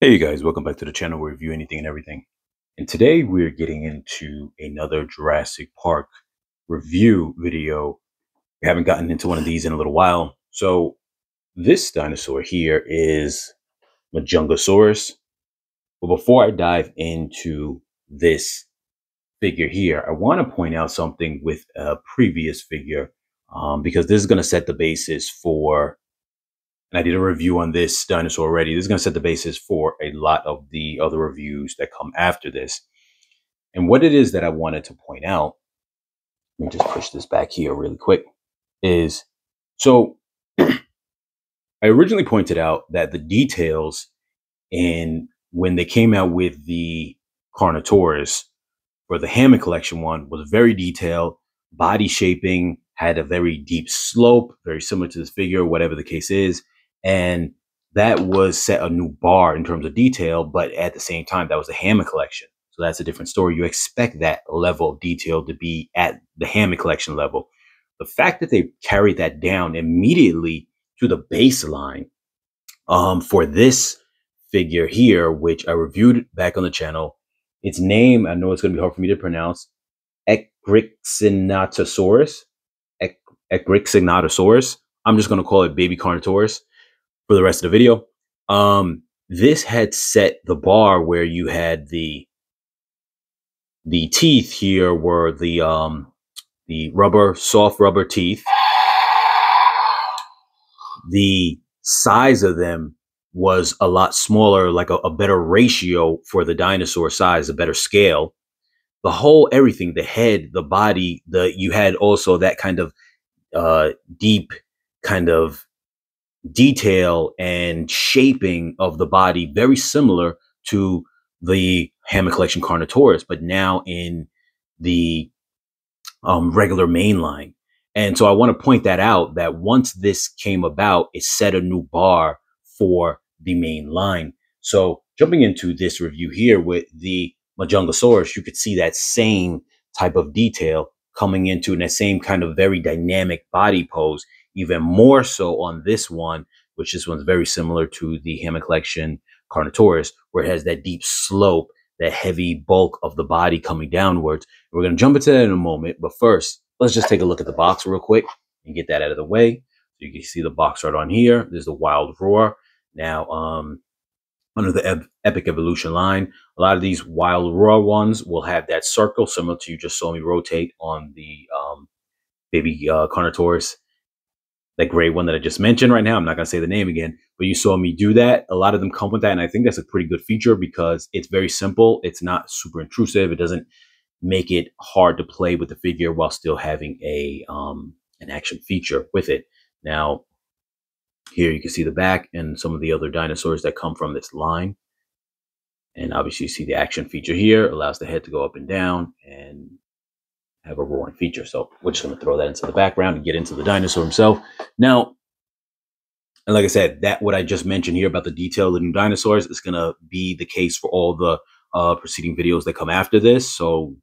Hey you guys, welcome back to the channel where we review anything and everything. And today we're getting into another Jurassic Park review video. We haven't gotten into one of these in a little while. So this dinosaur here is Majungasaurus. But before I dive into this figure here, I want to point out something with a previous figure because this is going to set the basis for, and I did a review on this dinosaur already. This is going to set the basis for a lot of the other reviews that come after this. And what it is that I wanted to point out, let me just push this back here really quick, is so I originally pointed out that the details in when they came out with the Carnotaurus for the Hammond Collection one was very detailed. Body shaping had a very deep slope, very similar to this figure, whatever the case is. And that was set a new bar in terms of detail, but at the same time, that was the Hammond Collection. So that's a different story. You expect that level of detail to be at the Hammond Collection level. The fact that they carried that down immediately to the baseline for this figure here, which I reviewed back on the channel, its name, I know it's going to be hard for me to pronounce, Equixinatosaurus. Equixinatosaurus. I'm just going to call it Baby Carnotaurus for the rest of the video. This had set the bar where you had the teeth here were the rubber, soft rubber teeth. The size of them was a lot smaller, like a better ratio for the dinosaur size, a better scale. The whole everything, the head, the body, you had also that kind of deep kind of detail and shaping of the body, very similar to the Hammond Collection Carnotaurus, but now in the regular mainline. And so I want to point that out, that once this came about, it set a new bar for the main line. So jumping into this review here with the Majungasaurus, you could see that same type of detail coming into in that same kind of very dynamic body pose, even more so on this one, which this one's very similar to the Hammond Collection Carnotaurus, where it has that deep slope, that heavy bulk of the body coming downwards. We're going to jump into that in a moment, but first, let's just take a look at the box real quick and get that out of the way. So you can see the box right on here. There's the Wild Roar. Now, under the Epic Evolution line, a lot of these Wild Roar ones will have that circle, similar to you just saw me rotate on the Baby Carnotaurus, that gray one that I just mentioned right now. I'm not going to say the name again, but you saw me do that. A lot of them come with that, and I think that's a pretty good feature because it's very simple. It's not super intrusive. It doesn't make it hard to play with the figure while still having an action feature with it. Now, here you can see the back and some of the other dinosaurs that come from this line. And obviously you see the action feature here, allows the head to go up and down and have a roaring feature. So we're just going to throw that into the background and get into the dinosaur himself. Now, and like I said, that what I just mentioned here about the detail of the new dinosaurs is going to be the case for all the preceding videos that come after this. So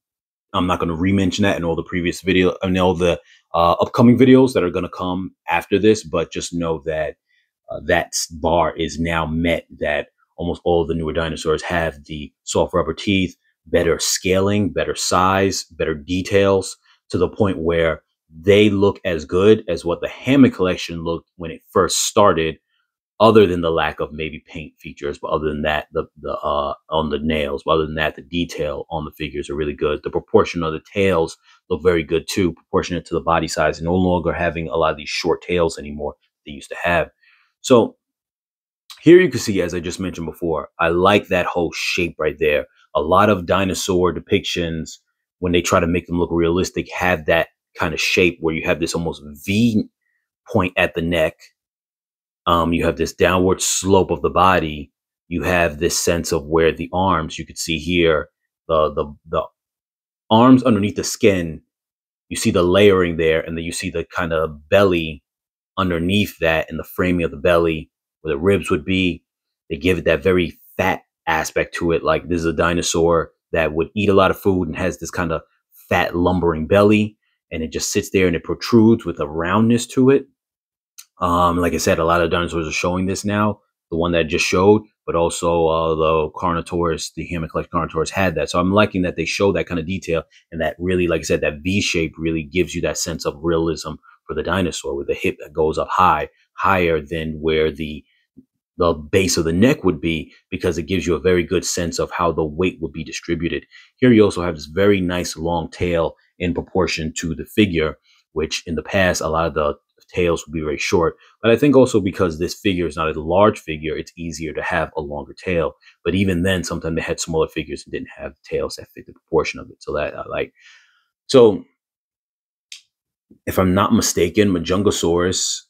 I'm not going to re-mention that in all the previous video and all the upcoming videos that are going to come after this, but just know that that bar is now met, that almost all of the newer dinosaurs have the soft rubber teeth, better scaling, better size, better details, to the point where they look as good as what the Hammond Collection looked when it first started, other than the lack of maybe paint features. But other than that, the on the nails, but other than that, the detail on the figures are really good. The proportion of the tails look very good too, proportionate to the body size, and no longer having a lot of these short tails anymore they used to have. So here you can see, as I just mentioned before, I like that whole shape right there. A lot of dinosaur depictions, when they try to make them look realistic, have that kind of shape where you have this almost V point at the neck. You have this downward slope of the body. You have this sense of where the arms, you could see here, the arms underneath the skin, you see the layering there, and then you see the kind of belly underneath that, and the framing of the belly where the ribs would be. They give it that very fat aspect to it. Like this is a dinosaur that would eat a lot of food and has this kind of fat lumbering belly, and it just sits there and it protrudes with a roundness to it. Like I said, a lot of dinosaurs are showing this now. the one that I just showed, but also the Carnotaurus, the Hammer Collection Carnotaurus had that. So I'm liking that they show that kind of detail, and that really, like I said, that V shape really gives you that sense of realism for the dinosaur, with the hip that goes up higher than where the base of the neck would be, because it gives you a very good sense of how the weight would be distributed. Here you also have this very nice long tail in proportion to the figure, which in the past, a lot of the tails would be very short. But I think also because this figure is not a large figure, it's easier to have a longer tail. But even then, sometimes they had smaller figures and didn't have tails that fit the proportion of it. So that I like. So if I'm not mistaken, Majungasaurus,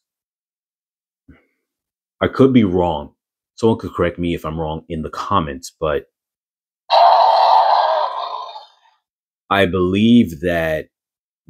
I could be wrong. Someone could correct me if I'm wrong in the comments, but I believe that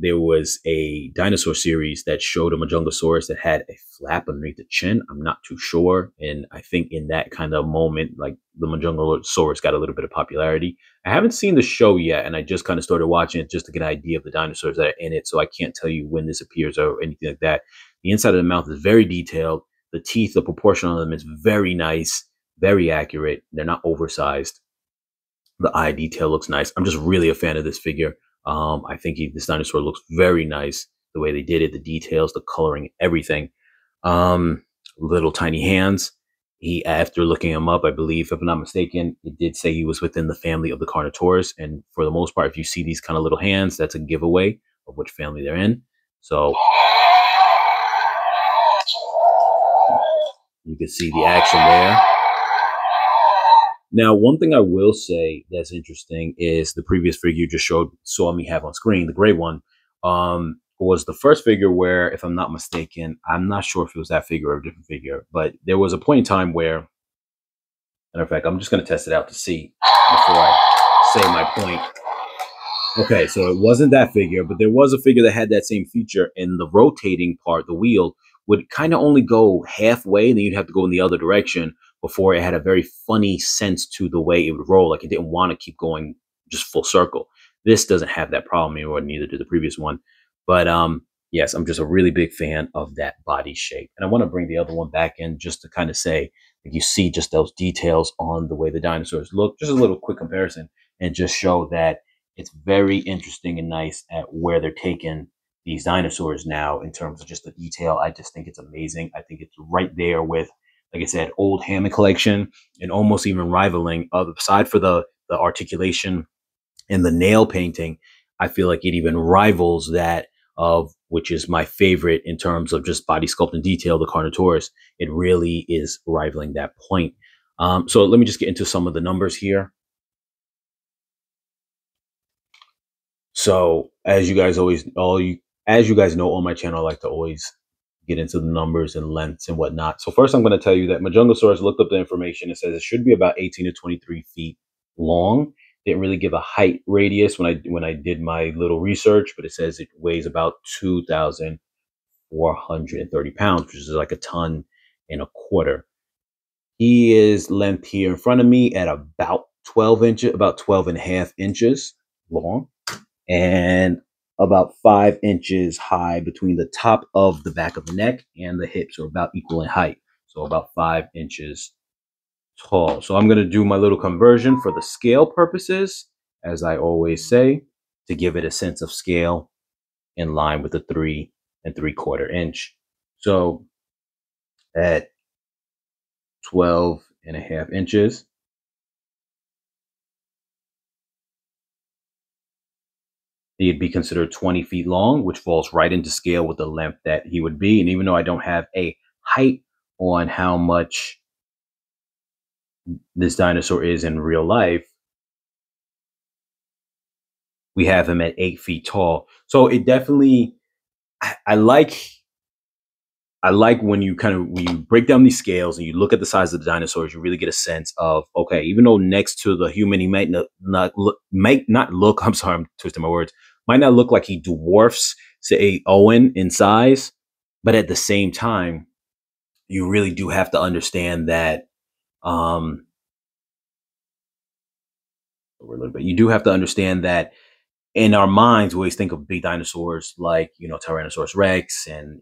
there was a dinosaur series that showed a Majungasaurus that had a flap underneath the chin. I'm not too sure. And I think in that kind of moment, like, the Majungasaurus got a little bit of popularity. I haven't seen the show yet, and I just kind of started watching it just to get an idea of the dinosaurs that are in it. So I can't tell you when this appears or anything like that. The inside of the mouth is very detailed. The teeth, the proportion on them is very nice, very accurate. They're not oversized. The eye detail looks nice. I'm just really a fan of this figure. I think this dinosaur looks very nice. The way they did it, the details, the coloring, everything. Little tiny hands. After looking him up, I believe, if I'm not mistaken, it did say he was within the family of the Carnotaurus. And for the most part, if you see these kind of little hands, that's a giveaway of which family they're in. So you can see the action there. Now, one thing I will say that's interesting is the previous figure you just saw me have on screen, the gray one, was the first figure where, if I'm not mistaken, I'm not sure if it was that figure or a different figure, but there was a point in time where, matter of fact, I'm just going to test it out to see before I say my point. Okay, so it wasn't that figure, but there was a figure that had that same feature, and the rotating part, the wheel, would kind of only go halfway, and then you'd have to go in the other direction before it had a very funny sense to the way it would roll. Like, it didn't want to keep going just full circle. This doesn't have that problem anymore, neither did the previous one. But yes, I'm just a really big fan of that body shape. And I want to bring the other one back in just to kind of say, like, you see just those details on the way the dinosaurs look. Just a little quick comparison, and just show that it's very interesting and nice at where they're taking these dinosaurs now in terms of just the detail. I just think it's amazing. I think it's right there with, like I said, old Hammond collection, and almost even rivaling, aside for the articulation and the nail painting, I feel like it even rivals that of, which is my favorite in terms of just body sculpt and detail, the Carnotaurus. It really is rivaling that point. So let me just get into some of the numbers here. So as you guys know on my channel, I like to always get into the numbers and lengths and whatnot. So first, I'm going to tell you that Majungasaurus, looked up the information. It says it should be about 18 to 23 feet long. Didn't really give a height radius when I did my little research, but it says it weighs about 2,430 pounds, which is like a ton and a quarter. He is length here in front of me at about 12 inches, about 12 and a half inches long, and about 5 inches high between the top of the back of the neck and the hips, are about equal in height. So about 5 inches tall. So I'm going to do my little conversion for the scale purposes, as I always say, to give it a sense of scale in line with the 3 3/4 inch. So at 12 and a half inches, he'd be considered 20 feet long, which falls right into scale with the length that he would be. And even though I don't have a height on how much this dinosaur is in real life, we have him at 8 feet tall. So it definitely, I like when you break down these scales and you look at the size of the dinosaurs, you really get a sense of, okay, even though next to the human, he might not look, I'm sorry, I'm twisting my words, might not look like he dwarfs, say, Owen in size, but at the same time, you really do have to understand that, you do have to understand that in our minds, we always think of big dinosaurs like, Tyrannosaurus Rex and,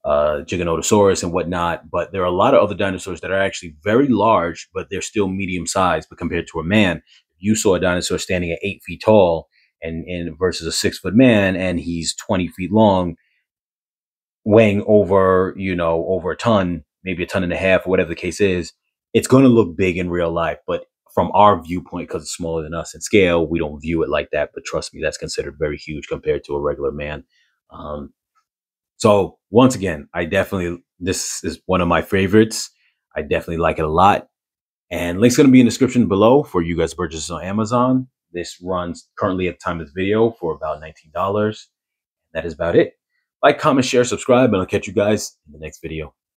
Giganotosaurus and whatnot. But there are a lot of other dinosaurs that are actually very large, but they're still medium sized. But compared to a man, you saw a dinosaur standing at 8 feet tall and versus a 6 foot man, and he's 20 feet long, weighing over, over a ton, maybe a ton and a half, or whatever the case is. It's going to look big in real life, but from our viewpoint, because it's smaller than us in scale, we don't view it like that. But trust me, that's considered very huge compared to a regular man. Um, so once again, this is one of my favorites. I definitely like it a lot. And link's going to be in the description below for you guys to purchase on Amazon. This runs currently at the time of this video for about $19. That is about it. Like, comment, share, subscribe, and I'll catch you guys in the next video.